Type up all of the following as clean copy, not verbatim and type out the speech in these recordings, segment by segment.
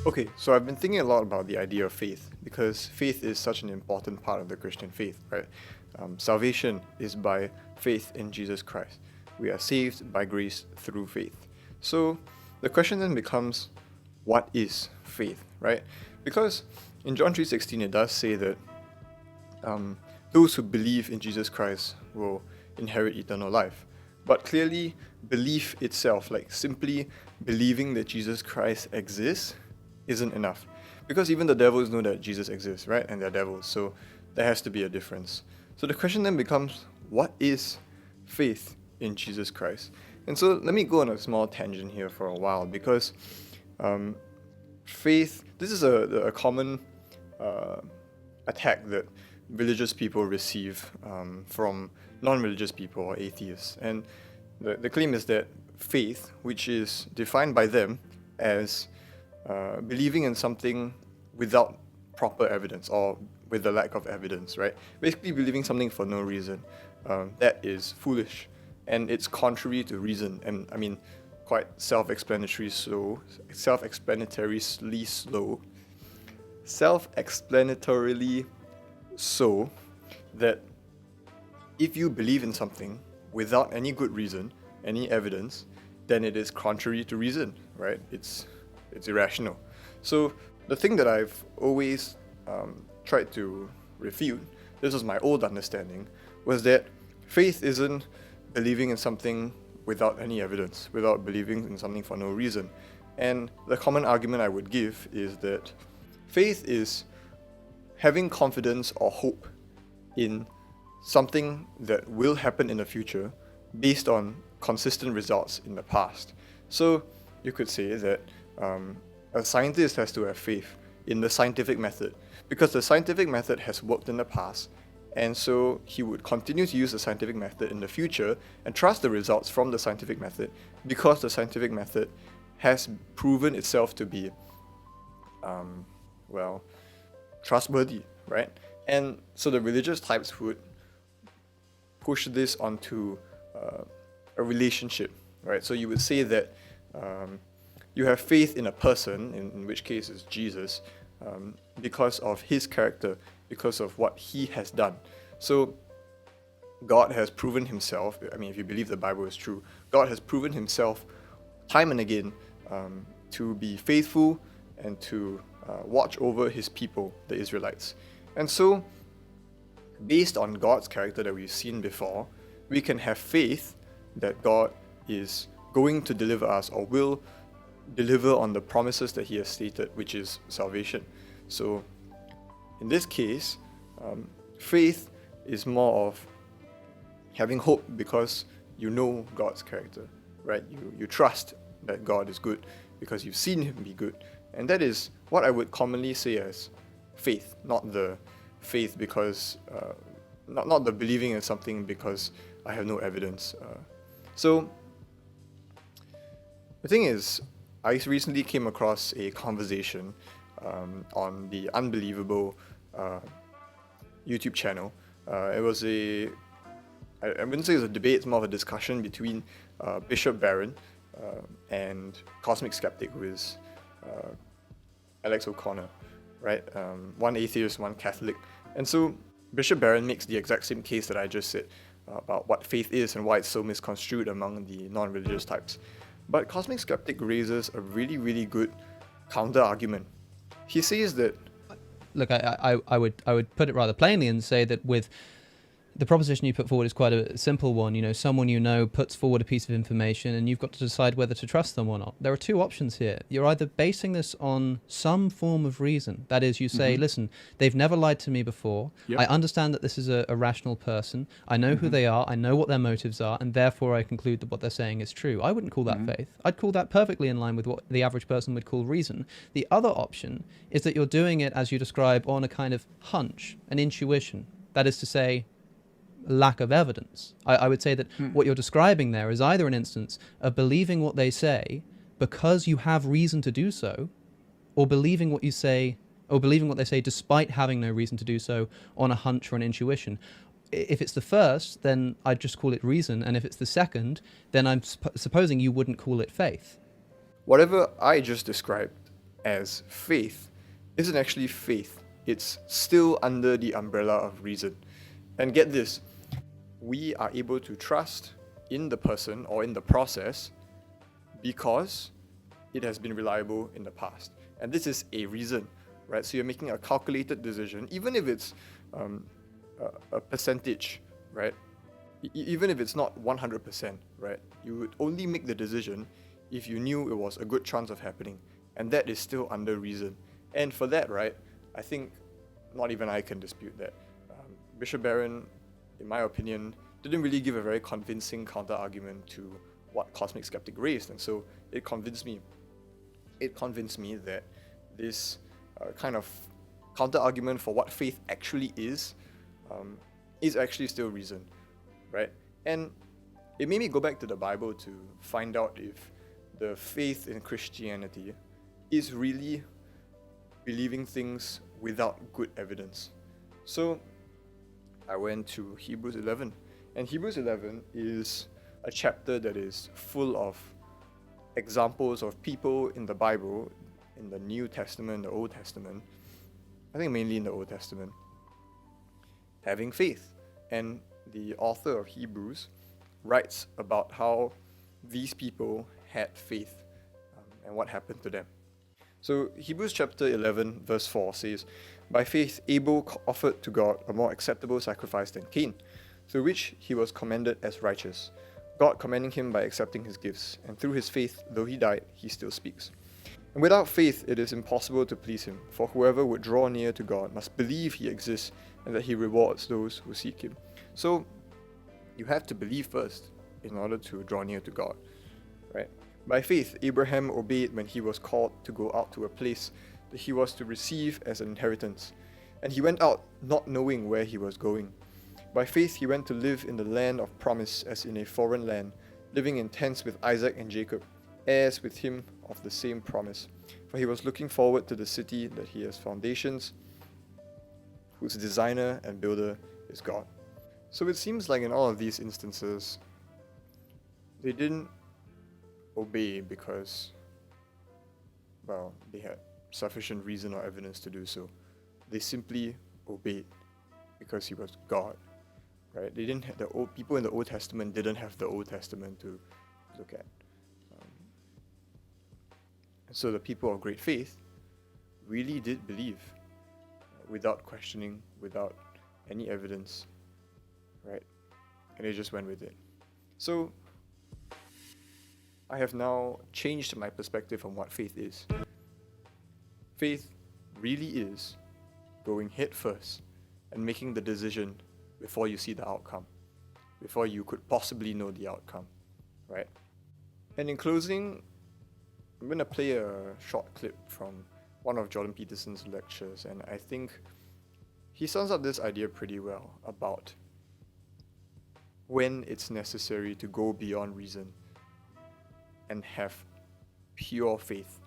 Okay, so I've been thinking a lot about the idea of faith because faith is such an important part of the Christian faith, right? Salvation is by faith in Jesus Christ. We are saved by grace through faith. So the question then becomes, what is faith, right? Because in John 3:16 it does say that those who believe in Jesus Christ will inherit eternal life. But clearly, belief itself, like simply believing that Jesus Christ exists, isn't enough. Because even the devils know that Jesus exists, right? And they're devils, so there has to be a difference. So the question then becomes, what is faith in Jesus Christ? And so let me go on a small tangent here for a while, because faith, this is a common attack that religious people receive from non-religious people or atheists. And the claim is that faith, which is defined by them as believing in something without proper evidence or with the lack of evidence, right? Basically believing something for no reason. That is foolish, and it's contrary to reason, and I mean quite self-explanatorily slow, self-explanatorily so that if you believe in something without any good reason, any evidence, then it is contrary to reason, right? It's irrational. So the thing that I've always tried to refute, this was my old understanding, was that faith isn't believing in something without any evidence, without believing in something for no reason. And the common argument I would give is that faith is having confidence or hope in something that will happen in the future based on consistent results in the past. So you could say that a scientist has to have faith in the scientific method because the scientific method has worked in the past, and so he would continue to use the scientific method in the future and trust the results from the scientific method because the scientific method has proven itself to be trustworthy, right? And so the religious types would push this onto a relationship, right? So you would say that you have faith in a person, in which case it's Jesus, because of his character, because of what he has done. So God has proven himself, I mean, if you believe the Bible is true, God has proven himself time and again to be faithful and to watch over his people, the Israelites. And so, based on God's character that we've seen before, we can have faith that God is going to deliver us or will deliver on the promises that he has stated, which is salvation. So, in this case, faith is more of having hope because you know God's character, right? You trust that God is good because you've seen him be good. And that is what I would commonly say as faith, not the faith because, not the believing in something because I have no evidence. So, the thing is, I recently came across a conversation on the Unbelievable YouTube channel. It was I wouldn't say it was a debate, it's more of a discussion between Bishop Barron and Cosmic Skeptic, who is Alex O'Connor, right? One atheist, one Catholic. And so Bishop Barron makes the exact same case that I just said about what faith is and why it's so misconstrued among the non-religious types. But Cosmic Skeptic raises a really, really good counter-argument. He says that... Look, I would put it rather plainly and say that with the proposition you put forward is quite a simple one. You know, someone you know puts forward a piece of information and you've got to decide whether to trust them or not. There are two options here. You're either basing this on some form of reason. That is, you say, listen, they've never lied to me before. Yep. I understand that this is a rational person. I know who they are. I know what their motives are. And therefore, I conclude that what they're saying is true. I wouldn't call that faith. I'd call that perfectly in line with what the average person would call reason. The other option is that you're doing it, as you describe, on a kind of hunch, an intuition. That is to say, lack of evidence. I would say that what you're describing there is either an instance of believing what they say because you have reason to do so, or believing what you say, or believing what they say despite having no reason to do so on a hunch or an intuition. If it's the first, then I'd just call it reason, and if it's the second, then I'm supposing you wouldn't call it faith. Whatever I just described as faith isn't actually faith. It's still under the umbrella of reason. And get this, we are able to trust in the person or in the process because it has been reliable in the past. And this is a reason, right? So you're making a calculated decision, even if it's a percentage, right? Even if it's not 100%, right? You would only make the decision if you knew it was a good chance of happening. And that is still under reason. And for that, right, I think not even I can dispute that. Bishop Barron, in my opinion, didn't really give a very convincing counter-argument to what Cosmic Skeptic raised. And so it convinced me. It convinced me that this kind of counter-argument for what faith actually is actually still reason, right? And it made me go back to the Bible to find out if the faith in Christianity is really believing things without good evidence. So I went to Hebrews 11, and Hebrews 11 is a chapter that is full of examples of people in the Bible, in the New Testament, the Old Testament, I think mainly in the Old Testament, having faith. And the author of Hebrews writes about how these people had faith and what happened to them. So Hebrews chapter 11 verse 4 says, "By faith Abel offered to God a more acceptable sacrifice than Cain, through which he was commended as righteous, God commending him by accepting his gifts, and through his faith, though he died, he still speaks. And without faith it is impossible to please him, for whoever would draw near to God must believe he exists and that he rewards those who seek him." So you have to believe first in order to draw near to God, right? By faith, Abraham obeyed when he was called to go out to a place that he was to receive as an inheritance. And he went out not knowing where he was going. By faith, he went to live in the land of promise as in a foreign land, living in tents with Isaac and Jacob, heirs with him of the same promise. For he was looking forward to the city that he has foundations, whose designer and builder is God. So it seems like in all of these instances, they didn't obey because, well, they had sufficient reason or evidence to do so. They simply obeyed because he was God, right? They didn't have people in the Old Testament didn't have the Old Testament to look at. And so the people of great faith really did believe without questioning, without any evidence, right? And they just went with it. So I have now changed my perspective on what faith is. Faith really is going head first and making the decision before you see the outcome, before you could possibly know the outcome, right? And in closing, I'm going to play a short clip from one of Jordan Peterson's lectures, and I think he sums up this idea pretty well about when it's necessary to go beyond reason and have pure faith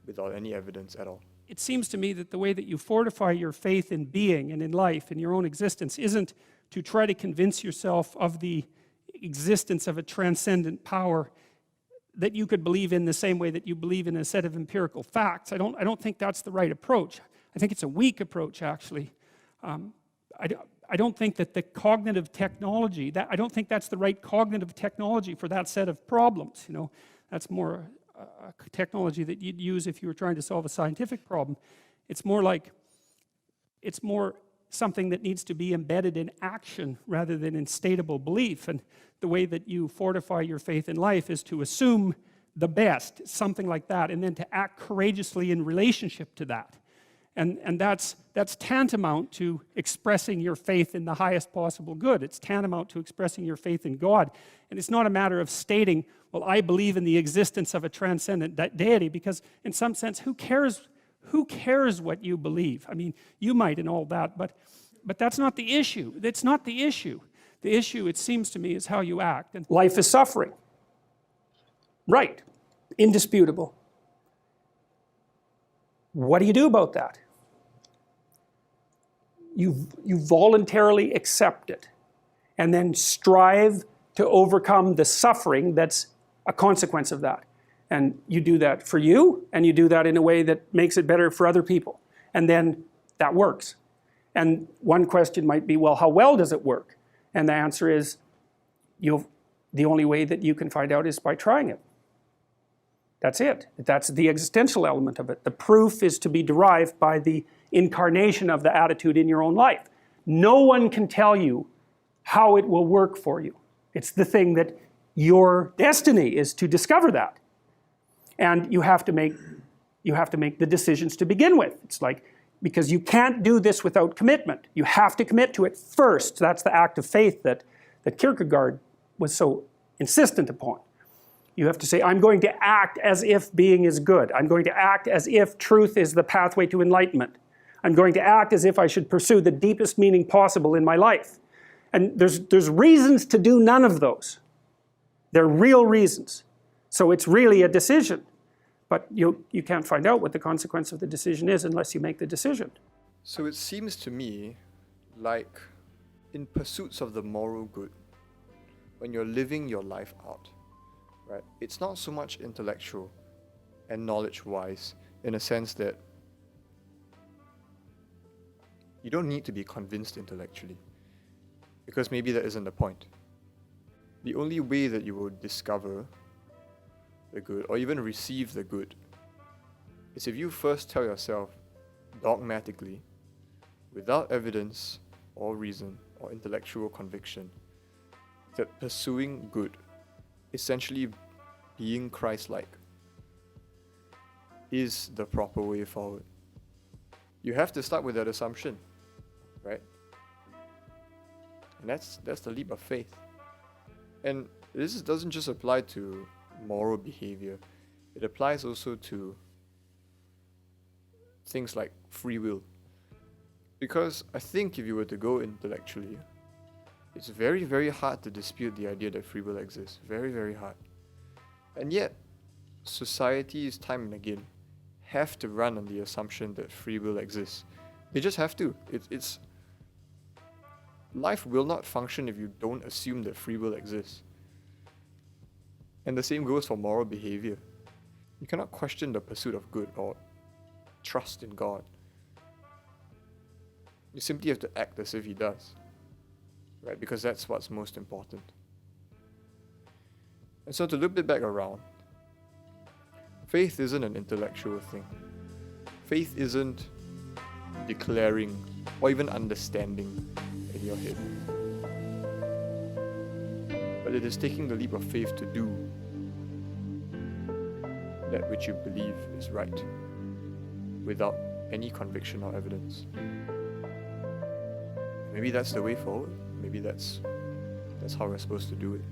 without any evidence at all. It seems to me that the way that you fortify your faith in being and in life, in your own existence, isn't to try to convince yourself of the existence of a transcendent power that you could believe in the same way that you believe in a set of empirical facts. I don't think that's the right approach. I think it's a weak approach, actually. I don't think that the cognitive technology, I don't think that's the right cognitive technology for that set of problems. You know, that's more a technology that you'd use if you were trying to solve a scientific problem. It's more something that needs to be embedded in action rather than in stateable belief. And the way that you fortify your faith in life is to assume the best, something like that, and then to act courageously in relationship to that. And that's tantamount to expressing your faith in the highest possible good. It's tantamount to expressing your faith in God. And it's not a matter of stating, well, I believe in the existence of a transcendent deity, because in some sense, who cares what you believe? I mean, you might and all that, but that's not the issue. That's not the issue. The issue, it seems to me, is how you act. And life is suffering. Right. Indisputable. What do you do about that? You voluntarily accept it and then strive to overcome the suffering that's a consequence of that. And you do that for you, and you do that in a way that makes it better for other people. And then that works. And one question might be, well, how well does it work? And the answer is, the only way that you can find out is by trying it. That's it. That's the existential element of it. The proof is to be derived by the incarnation of the attitude in your own life. No one can tell you how it will work for you. It's the thing that your destiny is to discover that. And you have to make the decisions to begin with. It's like, because you can't do this without commitment. You have to commit to it first. That's the act of faith that Kierkegaard was so insistent upon. You have to say, I'm going to act as if being is good. I'm going to act as if truth is the pathway to enlightenment. I'm going to act as if I should pursue the deepest meaning possible in my life. And there's reasons to do none of those. They're real reasons. So it's really a decision. But you can't find out what the consequence of the decision is unless you make the decision. So it seems to me like in pursuits of the moral good, when you're living your life out, right? It's not so much intellectual and knowledge-wise in a sense that you don't need to be convinced intellectually, because maybe that isn't the point. The only way that you will discover the good or even receive the good is if you first tell yourself dogmatically, without evidence or reason or intellectual conviction, that pursuing good, essentially being Christ-like, is the proper way forward. You have to start with that assumption, right? And that's the leap of faith. And this doesn't just apply to moral behavior. It applies also to things like free will. Because I think if you were to go intellectually, it's very, very hard to dispute the idea that free will exists. Very, very hard. And yet, societies time and again have to run on the assumption that free will exists. They just have to. It's life will not function if you don't assume that free will exists. And the same goes for moral behavior. You cannot question the pursuit of good or trust in God. You simply have to act as if He does, right? Because that's what's most important. And so to loop it back around, faith isn't an intellectual thing. Faith isn't declaring or even understanding in your head. But it is taking the leap of faith to do that which you believe is right, without any conviction or evidence. Maybe that's the way forward. Maybe that's how we're supposed to do it.